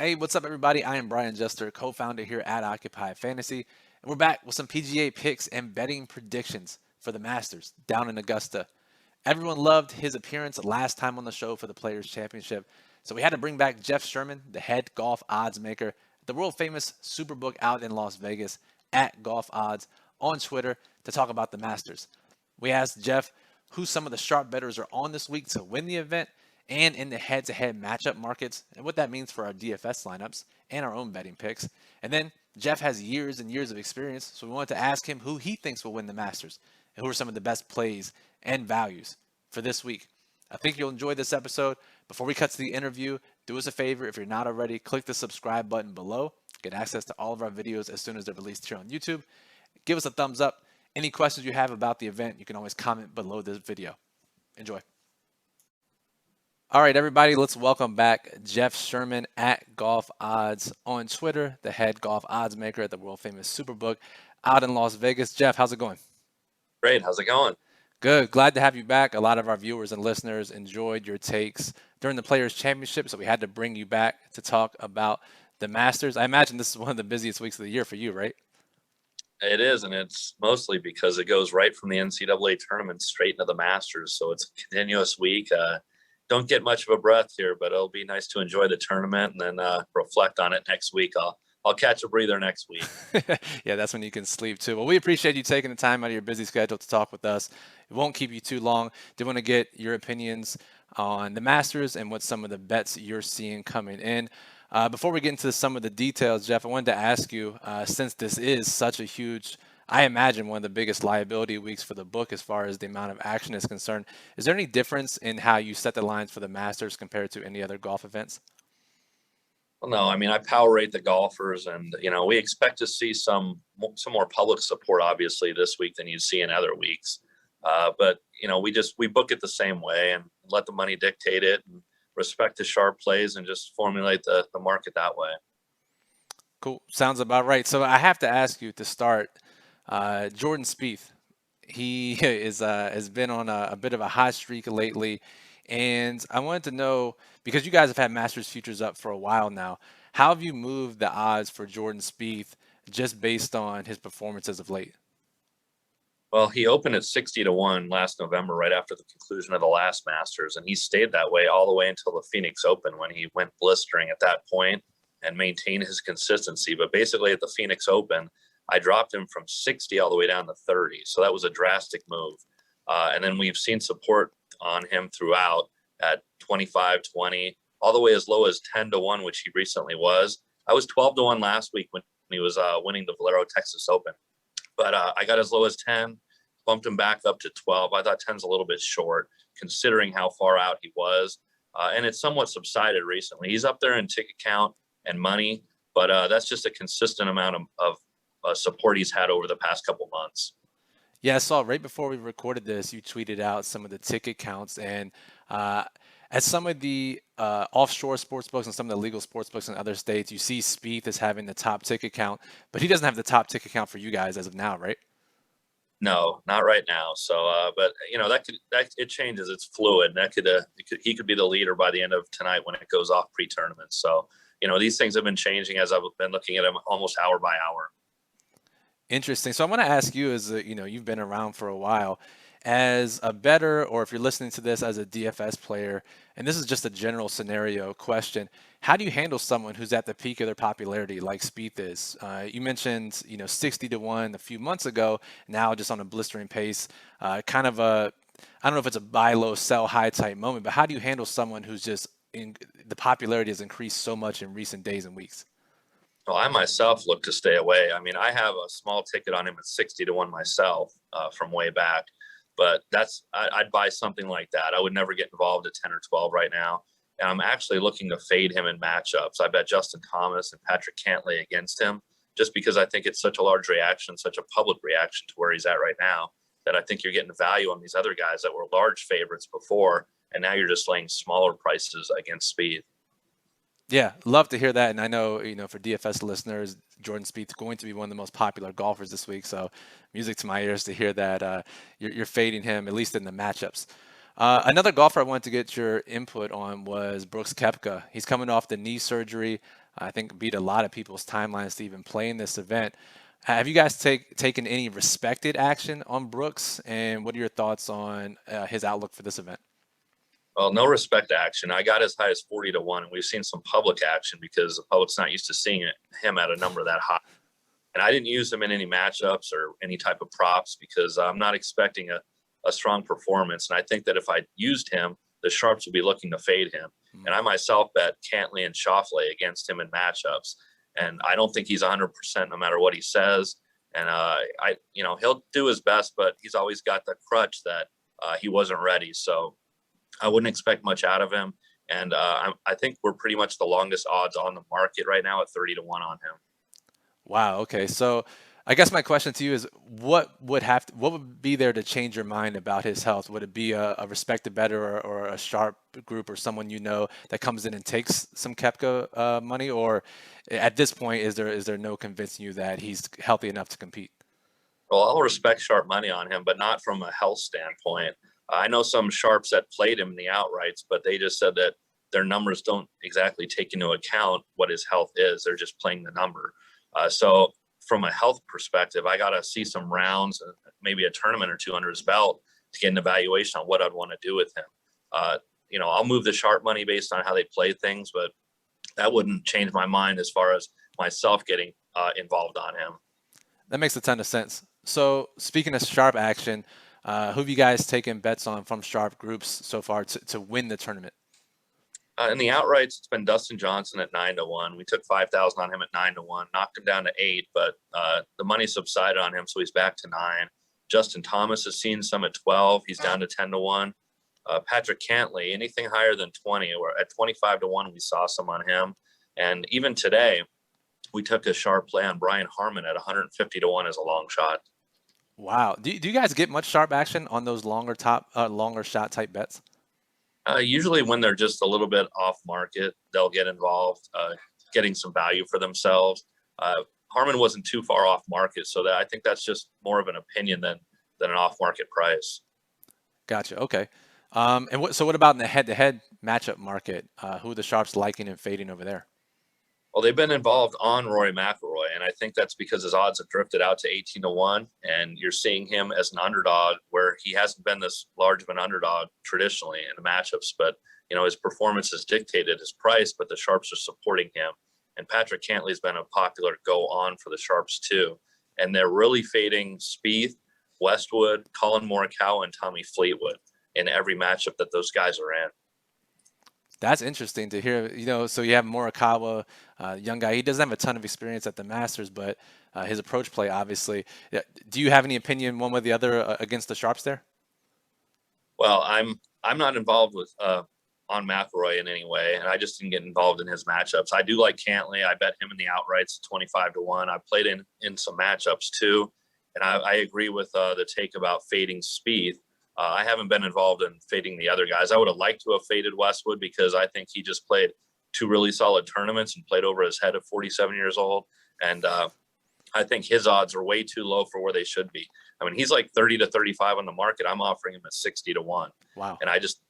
Hey, what's up, everybody? I am Brian Jester, co-founder here at Occupy Fantasy, and we're back with some PGA picks and betting predictions for the Masters down in Augusta. Everyone loved his appearance last time on the show for the Players Championship, so we had to bring back Jeff Sherman, the head golf odds maker, the world famous SuperBook out in Las Vegas at Golf Odds on Twitter to talk about the Masters. We asked Jeff who some of the sharp bettors are on this week to win the event and in the head-to-head matchup markets and what that means for our DFS lineups and our own betting picks. And then Jeff has years and years of experience, so we wanted to ask him who he thinks will win the Masters and who are some of the best plays and values for this week. I think you'll enjoy this episode. Before we cut to the interview, do us a favor. If you're not already, click the subscribe button below. Get access to all of our videos as soon as they're released here on YouTube. Give us a thumbs up. Any questions you have about the event, you can always comment below this video. Enjoy. All right, everybody, let's welcome back Jeff Sherman at Golf Odds on Twitter, the head golf odds maker at the world famous SuperBook out in Las Vegas. Jeff, how's it going? Great. How's it going? Good. Glad to have you back. A lot of our viewers and listeners enjoyed your takes during the Players Championship, so we had to bring you back to talk about the Masters. I imagine this is one of the busiest weeks of the year for you, right? It is, and it's mostly because it goes right from the NCAA tournament straight into the Masters. So it's a continuous week. Don't get much of a breath here, but it'll be nice to enjoy the tournament and then reflect on it next week. I'll catch a breather next week. Yeah, that's when you can sleep too. Well, we appreciate you taking the time out of your busy schedule to talk with us. It won't keep you too long. Do want to get your opinions on the Masters and what some of the bets you're seeing coming in. Before we get into some of the details, Jeff, I wanted to ask you, since this is such a huge, I imagine one of the biggest liability weeks for the book as far as the amount of action is concerned, is there any difference in how you set the lines for the Masters compared to any other golf events? Well, no, I mean I power rate the golfers, and we expect to see some more public support, obviously, this week than you'd see in other weeks. But we book it the same way and let the money dictate it, and respect the sharp plays, and just formulate the market that way. Cool. Sounds about right. So I have to ask you to start, Jordan Spieth. He has been on a bit of a hot streak lately, and I wanted to know because you guys have had Masters futures up for a while now. How have you moved the odds for Jordan Spieth just based on his performances of late? Well, he opened at 60-1 last November, right after the conclusion of the last Masters, and he stayed that way all the way until the Phoenix Open, when he went blistering at that point and maintained his consistency. But basically, at the Phoenix Open, I dropped him from 60 all the way down to 30, so that was a drastic move. And then we've seen support on him throughout at 25, 20, all the way as low as 10-1, which he recently was. I was 12-1 last week when he was winning the Valero Texas Open. But I got as low as 10, bumped him back up to 12. I thought 10's a little bit short, considering how far out he was. And it's somewhat subsided recently. He's up there in ticket count and money, but that's just a consistent amount of support he's had over the past couple months. Yeah, I saw right before we recorded this, you tweeted out some of the ticket counts, and uh, at some of the offshore sports books and some of the legal sports books in other states, you see Spieth as having the top ticket count, but he doesn't have the top ticket count for you guys as of now, right? No, not right now. So, but that it changes. It's fluid. He could be the leader by the end of tonight when it goes off pre-tournament. So, these things have been changing as I've been looking at them almost hour by hour. Interesting. So I want to ask you, as you've been around for a while, as a bettor, or if you're listening to this as a DFS player, and this is just a general scenario question, how do you handle someone who's at the peak of their popularity, like Spieth is? You mentioned, 60-1 a few months ago. Now just on a blistering pace, kind of a, I don't know if it's a buy low, sell high type moment, but how do you handle someone who's just the popularity has increased so much in recent days and weeks? Well, I myself look to stay away. I mean, I have a small ticket on him at 60-1 myself from way back, but I'd buy something like that. I would never get involved at 10 or 12 right now. And I'm actually looking to fade him in matchups. I bet Justin Thomas and Patrick Cantlay against him, just because I think it's such a large reaction, such a public reaction to where he's at right now, that I think you're getting value on these other guys that were large favorites before, and now you're just laying smaller prices against Speed. Yeah, love to hear that. And I know, for DFS listeners, Jordan Spieth going to be one of the most popular golfers this week. So music to my ears to hear that you're fading him, at least in the matchups. Another golfer I wanted to get your input on was Brooks Koepka. He's coming off the knee surgery. I think beat a lot of people's timelines to even play in this event. Have you guys taken any respected action on Brooks, and what are your thoughts on his outlook for this event? Well, no respect action. I got as high as 40 to 1, and we've seen some public action because the public's not used to seeing him at a number that high. And I didn't use him in any matchups or any type of props because I'm not expecting a strong performance. And I think that if I used him, the sharps would be looking to fade him. And I myself bet Cantley and Schauffele against him in matchups. And I don't think he's 100% no matter what he says. And he'll do his best, but he's always got the crutch that he wasn't ready. So I wouldn't expect much out of him. And I think we're pretty much the longest odds on the market right now at 30 to 1 on him. Wow. Okay. So I guess my question to you is, what would be there to change your mind about his health? Would it be a respected bettor, or a sharp group, or someone that comes in and takes some Kepka money, or at this point is there no convincing you that he's healthy enough to compete? Well, I'll respect sharp money on him, but not from a health standpoint. I know some sharps that played him in the outrights, but they just said that their numbers don't exactly take into account what his health is. They're just playing the number. So from a health perspective, I got to see some rounds, maybe a tournament or two under his belt to get an evaluation on what I'd want to do with him. I'll move the sharp money based on how they play things, but that wouldn't change my mind as far as myself getting involved on him. That makes a ton of sense. So speaking of sharp action, who have you guys taken bets on from sharp groups so far to win the tournament? In the outrights, it's been Dustin Johnson at 9 to 1. We took 5,000 on him at 9 to 1, knocked him down to 8, but the money subsided on him, so he's back to 9. Justin Thomas has seen some at 12. He's down to 10 to 1. Patrick Cantley, anything higher than 20, or at 25 to 1, we saw some on him. And even today, we took a sharp play on Brian Harmon at 150 to 1 as a long shot. Wow. Do you guys get much sharp action on those longer shot type bets? Usually when they're just a little bit off market, they'll get involved, getting some value for themselves. Harmon wasn't too far off market, so that I think that's just more of an opinion than an off market price. Gotcha. Okay. So what about in the head-to-head matchup market? Who are the sharps liking and fading over there? Well, they've been involved on Rory McIlroy, and I think that's because his odds have drifted out to 18 to 1, and you're seeing him as an underdog where he hasn't been this large of an underdog traditionally in the matchups. But, his performance has dictated his price, but the sharps are supporting him. And Patrick Cantley's been a popular go-on for the sharps too. And they're really fading Spieth, Westwood, Colin Morikawa, and Tommy Fleetwood in every matchup that those guys are in. That's interesting to hear. So you have Morikawa, young guy. He doesn't have a ton of experience at the Masters, but his approach play, obviously. Yeah. Do you have any opinion one way or the other against the sharps there? Well, I'm not involved with on McIlroy in any way, and I just didn't get involved in his matchups. I do like Cantley. I bet him in the outrights 25 to 1. I played in some matchups too, and I agree with the take about fading Spieth. I haven't been involved in fading the other guys. I would have liked to have faded Westwood because I think he just played 2 really solid tournaments and played over his head at 47 years old. And I think his odds are way too low for where they should be. I mean, he's like 30 to 35 on the market. I'm offering him at 60 to 1. Wow. And I just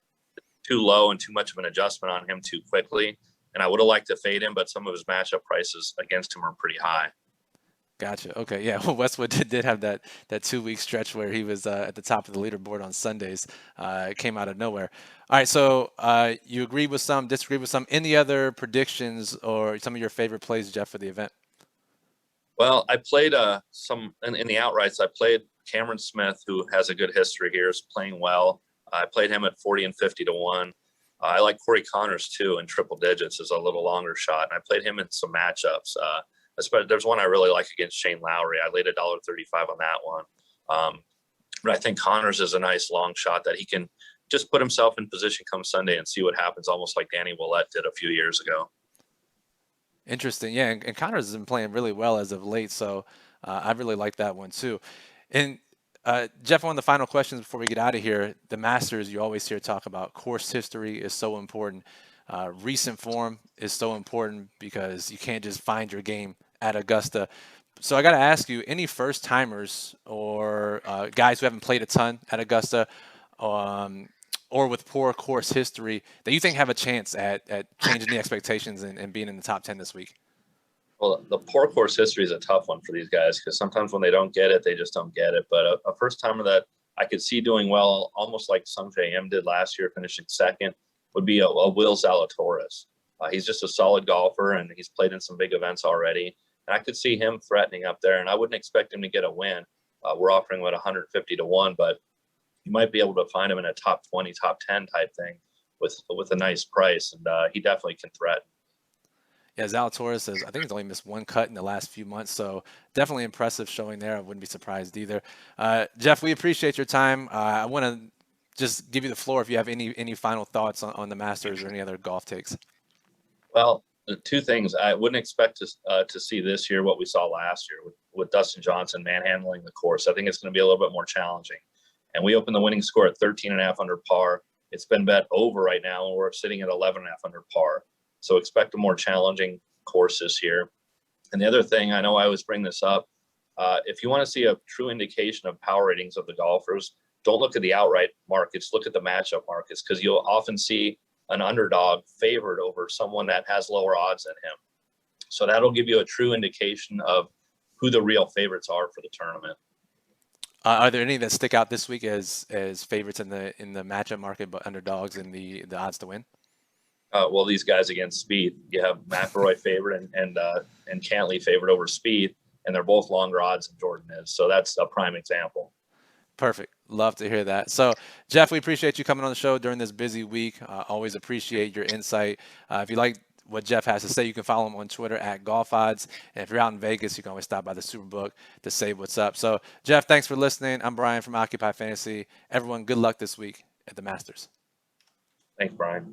too low and too much of an adjustment on him too quickly. And I would have liked to fade him, but some of his matchup prices against him are pretty high. Gotcha. Okay. Yeah. Well, Westwood did have that 2-week stretch where he was at the top of the leaderboard on Sundays. It came out of nowhere. All right. So you agree with some, disagree with some. Any other predictions or some of your favorite plays, Jeff, for the event? Well, I played some in the outrights. I played Cameron Smith, who has a good history here, is playing well. I played him at 40 and 50 to 1. I like Corey Connors too in triple digits as a little longer shot. And I played him in some matchups. There's one I really like against Shane Lowry. I laid $1.35 on that one. But I think Connors is a nice long shot that he can just put himself in position come Sunday and see what happens, almost like Danny Willett did a few years ago. Interesting. Yeah. And Connors has been playing really well as of late. So I really like that one too. And Jeff, one of the final questions before we get out of here. The Masters, you always hear talk about course history is so important. Recent form is so important because you can't just find your game at Augusta. So I got to ask you, any first timers or guys who haven't played a ton at Augusta, or with poor course history that you think have a chance at changing the expectations and being in the top 10 this week? Well, the poor course history is a tough one for these guys because sometimes when they don't get it, they just don't get it. But a first timer that I could see doing well, almost like Sungjae Im did last year, finishing second, would be a Will Zalatoris. He's just a solid golfer, and he's played in some big events already. And I could see him threatening up there, and I wouldn't expect him to get a win. We're offering about 150 to 1, but you might be able to find him in a top 20, top 10 type thing with a nice price, and he definitely can threaten. Yeah, Zalatoris says I think he's only missed one cut in the last few months, so definitely impressive showing there. I wouldn't be surprised either. Jeff, we appreciate your time. I want to just give you the floor if you have any final thoughts on the Masters or any other golf takes. Well, the two things I wouldn't expect to see this year what we saw last year with Dustin Johnson manhandling the course. I think it's going to be a little bit more challenging. And we opened the winning score at 13.5 under par. It's been bet over right now, and we're sitting at 11.5 under par. So expect a more challenging course this year. And the other thing, I know I always bring this up, if you want to see a true indication of power ratings of the golfers, don't look at the outright markets, look at the matchup markets, because you'll often see an underdog favored over someone that has lower odds than him. So that'll give you a true indication of who the real favorites are for the tournament. Are there any that stick out this week as favorites in the matchup market, but underdogs in the odds to win? Well, these guys against Spieth, you have McIlroy favored and Cantley favored over Spieth, and they're both longer odds than Jordan is. So that's a prime example. Perfect. Love to hear that. So, Jeff, we appreciate you coming on the show during this busy week. Always appreciate your insight. If you like what Jeff has to say, you can follow him on Twitter at Golf Odds. And if you're out in Vegas, you can always stop by the SuperBook to say what's up. So, Jeff, thanks for listening. I'm Brian from Occupy Fantasy. Everyone, good luck this week at the Masters. Thanks, Brian.